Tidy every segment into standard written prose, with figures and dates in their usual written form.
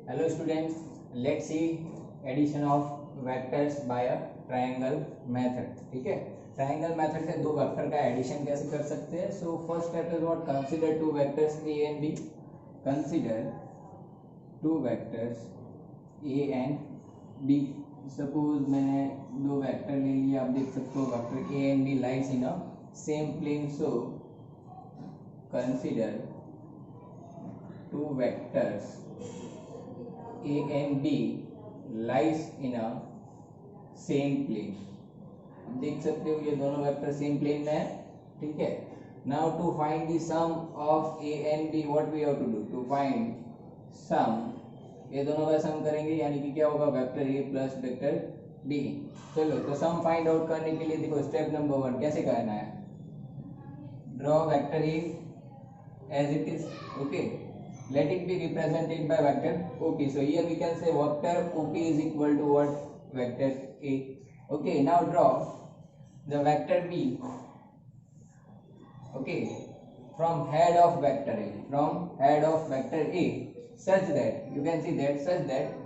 Hello students, let's see addition of vectors by a triangle method. ठीक है, triangle method से दो vector का एडिशन कैसे कर सकते हैं. So first step is what, consider two vectors a and b. Consider two vectors a and b. Suppose मैंने दो वेक्टर ले लिया, आप देख सकते हो vector a and b lies in a same plane. So consider two vectors a and b lies in a same plane. देख सकते हो ये दोनों वेक्टर सेम प्लेन में है. ठीक है, now to find the sum of a and b, what we have to do to find sum. ये दोनों का सम करेंगे यानी कि क्या होगा, vector a plus vector b. चलो तो सम फाइंड आउट करने के लिए देखो स्टेप नंबर 1 कैसे करना है. Draw vector a as it is. Okay, let it be represented by vector OP. So here we can say vector OP is equal to what, vector A. Okay, now draw the vector B. Okay, from head of vector A, from head of vector A, such that you can see that such that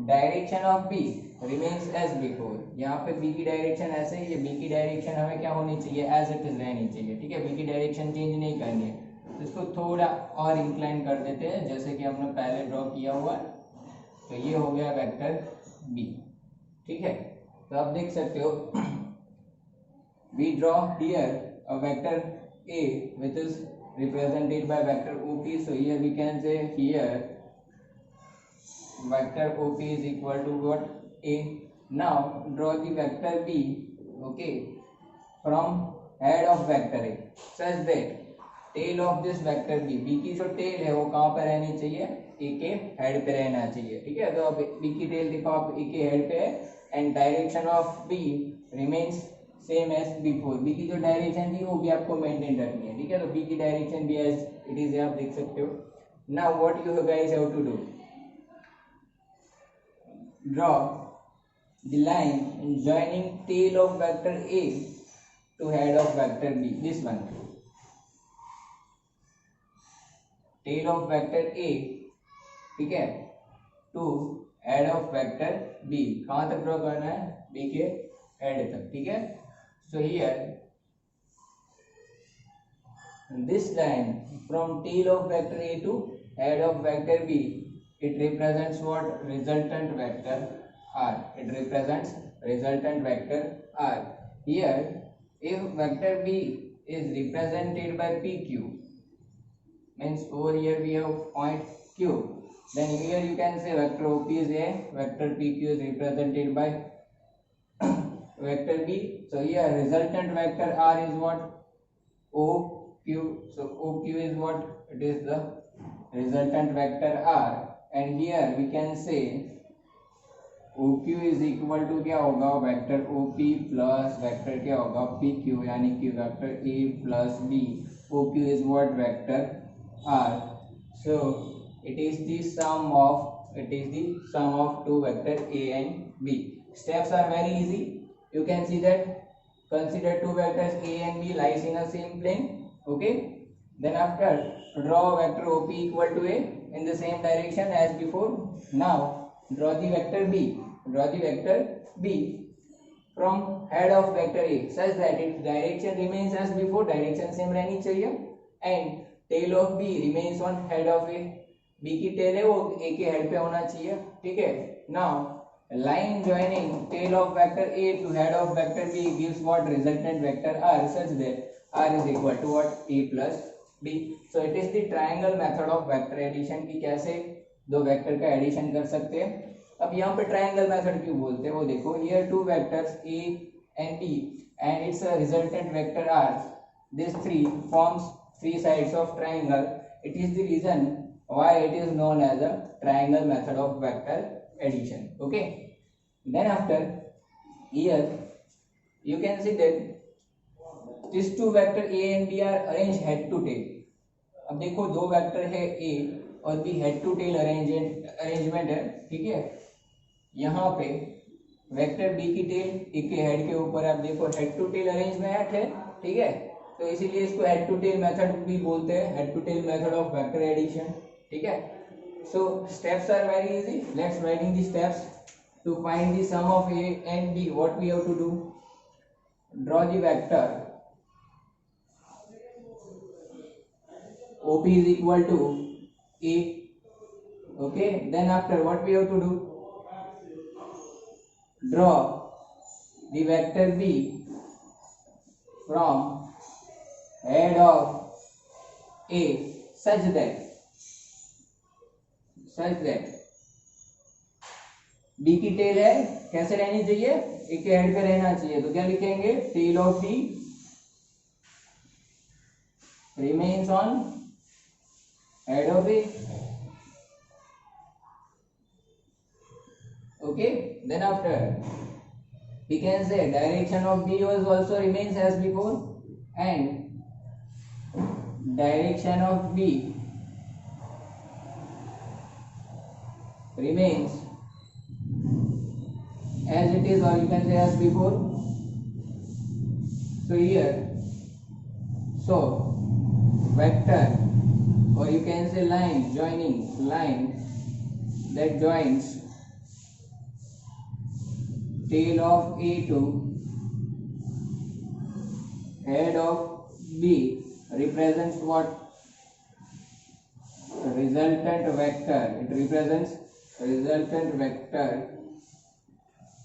direction of B remains as before. यहाँ पे B की direction ऐसे है, ये B की direction हमें क्या होनी चाहिए, as it is रहनी चाहिए. ठीक है, B की डायरेक्शन चेंज नहीं करनी है. तो इसको थोड़ा और इंक्लाइन कर देते हैं जैसे कि हमने पहले ड्रॉ किया हुआ है. तो ये हो गया वेक्टर B. ठीक है, तो आप देख सकते हो we draw here a vector A which is represented by vector OP. So here we can say here vector OP is equal to what, A. Now draw the vector B. Okay, from head of vector A such that tail of this vector B, B की जो tell है वो कहाँ पर रहनी चाहिए, ए के head पे रहना चाहिए. ठीक है, तो अब बी की टेल देखो आप ए के हेड पे है and direction of B remains same as before. B की जो डायरेक्शन थी वो भी आपको मेंटेन रखनी है. ठीक है, तो बी की डायरेक्शन भी एज इट इज आप देख सकते हो. Now what you guys have to do, draw the line joining tail of vector A to head of vector B. This one, tail of vector A, ठीक है, to head of vector B. कहां तक draw करना है, B के head तक. ठीक है, so here this line from tail of vector A to head of vector B, it represents what, resultant vector R. It represents resultant vector R. Here if vector B is represented by P Q, means over here we have point Q, then here you can say vector OP is A, vector PQ is represented by vector B. So here resultant vector R is what, OQ. So OQ is what, it is the resultant vector R, and here we can say OQ is equal to क्या होगा, vector OP plus vector क्या होगा, PQ, यानी कि vector A plus B. OQ is what, vector R. So it is the sum of two vector A and B. Steps are very easy. You can see that consider two vectors A and B lies in a same plane. Okay, then after draw vector OP equal to A in the same direction as before. Now draw the vector B. Draw the vector B from head of vector A such that its direction remains as before. Direction same रहनी चाहिए and tail of B remains on head of A. B की tail है वो ए के head पे होना चाहिए. ठीक है, now line joining tail of vector A to head of vector B gives what, resultant vector R such that R is equal to what, A plus B. So it is the triangle method of vector addition की कैसे दो vector का addition कर सकते हैं. अब यहाँ पे ट्रायंगल मेथड क्यों बोलते हैं वो देखो, here two vectors A and B and it's a resultant vector R. This three forms three sides of triangle. It is the reason why it is known as a triangle method of vector addition. Okay, then after here you can see that these two vector A and B are arranged head to tail. अब देखो दो vector है A और B, head to tail arrangement है. ठीक है, यहाँ पे वेक्टर B की टेल A के हेड के ऊपर, आप देखो हेड टू टेल अरेंजमेंट है. ठीक है, तो इसीलिए इसको हेड टू टेल मेथड भी बोलते हैं, head to tail method of vector addition. ठीक है, So steps are very easy. Let's writing the steps. To find the sum of A and B, what we have to do? Draw the vector OP is equal to A. Okay. Then after what we have to do? Draw the vector B from head of A such that B की tail है कैसे रहनी चाहिए, ए के head पे रहना चाहिए, तो क्या लिखेंगे? Tail of B remains on head of A. Okay, then after we can say direction of B was also remains as before, and direction of B remains as it is, or you can say as before. So here, so vector, or you can say line that joins tail of A to head of B represents what? Resultant vector. It represents resultant vector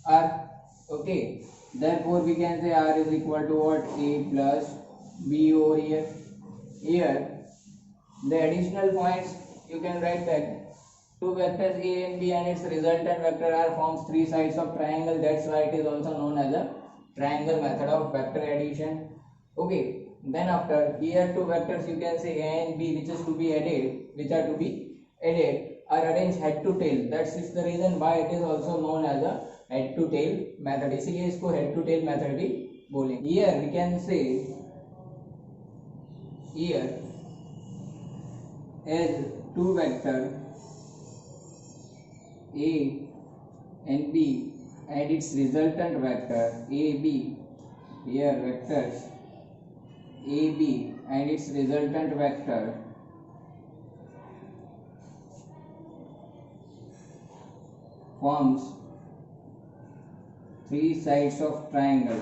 R. Okay, therefore we can say R is equal to what? A plus B over here. Here the additional points you can write that two vectors A and B and its resultant vector R forms three sides of triangle. That's why it is also known as a triangle method of vector addition. Okay, then after here two vectors you can say A and B which are to be added are arranged head to tail. That's the reason why it is also known as a head to tail method. इसीलिए इसको head to tail method भी बोलेंगे. Here we can say here as two vector A and B and its resultant vector AB, here vectors AB and its resultant vector forms three sides of triangle,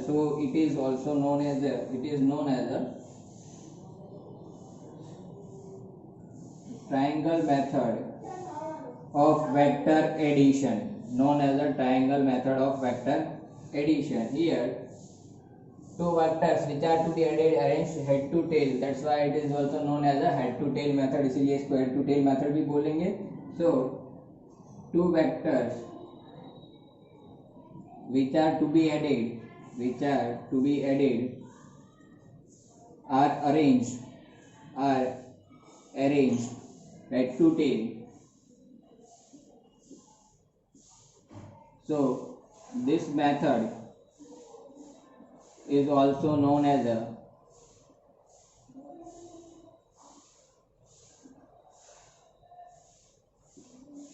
so it is also known as a triangle method of vector addition, Here two vectors which are to be added arranged head to tail, that's why it is also known as a head to tail method, इसीलिए इसको head to tail method भी बोलेंगे. So two vectors which are to be added are arranged head to tail. So this method is also known as a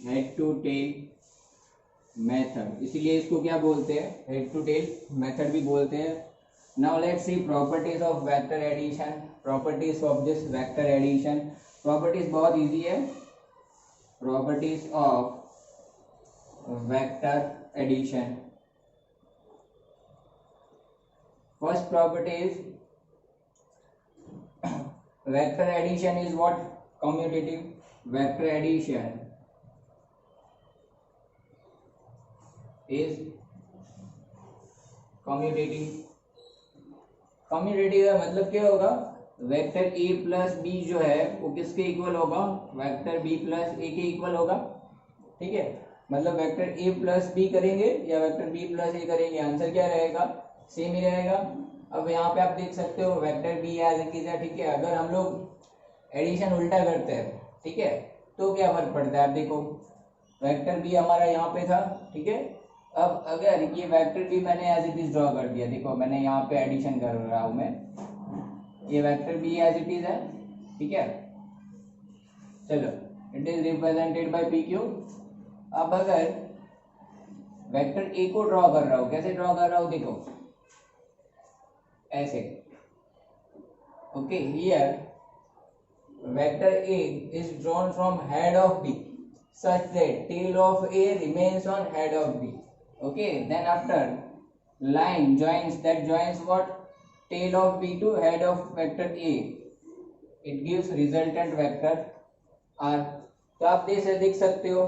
head to tail method. इसीलिए इसको क्या बोलते हैं? Head to tail method भी बोलते हैं. Now let's see properties of vector addition. Properties of this vector addition. Properties बहुत easy है. Properties of vector addition. First property is vector addition is what? Commutative. Vector addition is commutative. Commutative का मतलब क्या होगा? Vector A plus B जो है वो किसके इक्वल होगा? वेक्टर बी प्लस ए के इक्वल होगा. ठीक है, मतलब वेक्टर ए प्लस बी करेंगे या वेक्टर बी प्लस ए करेंगे, आंसर क्या रहेगा? सेम ही रहेगा. अब यहाँ पे आप देख सकते हो vector B as it is है. ठीक है, अगर हम लोग एडिशन उल्टा करते हैं, ठीक है, तो क्या फर्क पड़ता है? आप देखो वेक्टर बी हमारा यहाँ पे था. ठीक है, अब अगर ये वेक्टर बी मैंने एज इट इज ड्रॉ कर दिया, देखो मैंने यहाँ पे एडिशन कर रहा हूँ मैं, ये vector B as it is है. ठीक है, चलो it is represented by P Q. अब अगर वेक्टर ए को ड्रॉ कर रहा हूँ, कैसे ड्रॉ कर रहा हूँ? देखो ऐसे, Okay, here vector A is drawn from head of B such that tail of A remains on head of B. Okay, then after line joins, that joins what, tail of B to head of vector A, it gives resultant vector R. तो आप देख सकते हो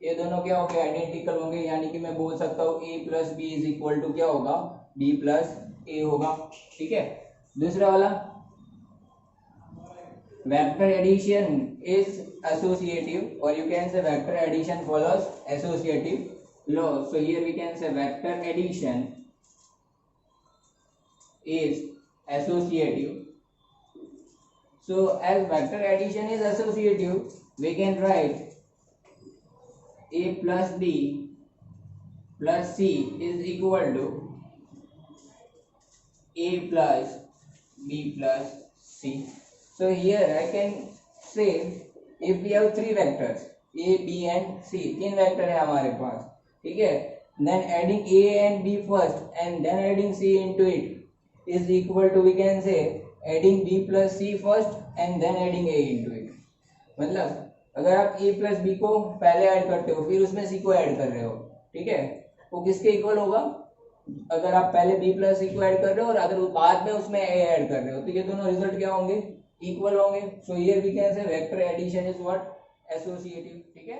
ये दोनों क्या हो गए, आइडेंटिकल होंगे, यानी कि मैं बोल सकता हूँ a plus B is equal to क्या होगा, b प्लस ए होगा. ठीक है. दूसरा वाला vector addition is associative, or you can say vector addition follows associative law. So here we can say vector addition is associative. So as vector addition is associative, we can write a plus b plus c is equal to a plus b plus c. So here I can say if we have three vectors a, b and c, तीन vector है हमारे पास. ठीक है. Then adding a and b first and then adding c into it is equal to, we can say, adding b plus c first and then adding a into it. मतलब अगर आप a plus B को पहले add करते हो फिर उसमें c को ऐड कर रहे हो, ठीक है, वो किसके इक्वल होगा, अगर आप पहले b प्लस c को ऐड कर रहे हो और अगर बाद में उसमें a ऐड कर रहे हो तो ये दोनों रिजल्ट क्या होंगे, इक्वल होंगे. So here we can say vector addition is what, associative. ठीक है.